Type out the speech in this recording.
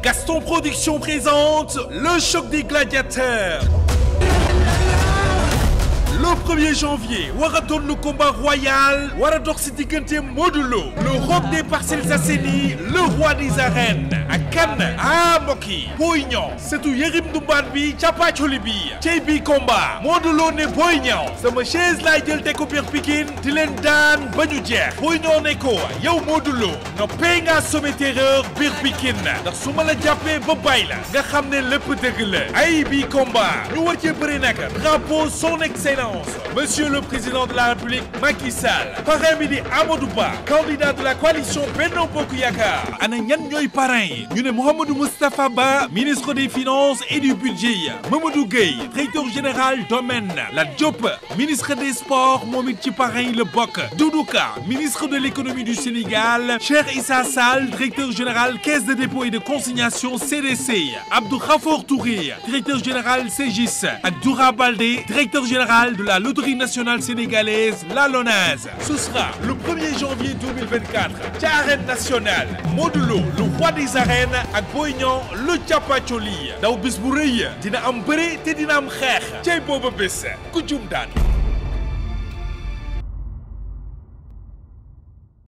Gaston Production présente le choc des gladiateurs. Le 1er janvier war a doon le combat royal war a dox ci diggante Modou Lo le roc des Parcelles Assainies le roi des arènes ak kan mbokk yi Boy Niang surtout Yérim Ndoumban bi capacoli bi cey bi combat Modou Lo ne Boy Niang sama chaise laay jël te ko biir Pikine di leen daan ba ñu jeex Boy Niang ne ko yow Modou Lo no pay nga sommet terreur biir Pikine ndax su ma la jàppee ba bàyyi la nga xam ne lépp dëgg la ay bi combat ñu war cee bëri nag drapeau son excellence Monsieur le Président de la République Macky Sall parrain bi di Amadou Ba candidat de la coalition Benno Bokk Yaakaar ana ñan ñooy parrain yi ñu ne Mouhamadou Moustapha Ba ministre des Finances et du Budget Mamadou Gueye directeur général domaine Lat Diop ministre des Sports moom it ci parrain yi la bokk Doudou Ka ministre de l'économie du Sénégal Cheikh Issa Sall directeur général caisse de dépôt et de consignation CDC Abdou Khafour Touré directeur général CGIS ak Doura Baldé directeur général de la loterie nationale sénégalaise la LONASE. Ce sera le 1er janvier 2024 ca arène nationale Modou Lo le roi des arènes ak Boy Niang le capacoli daw bis bu rëy dina am bëre te dina am xeex cey booba bés ku jum daan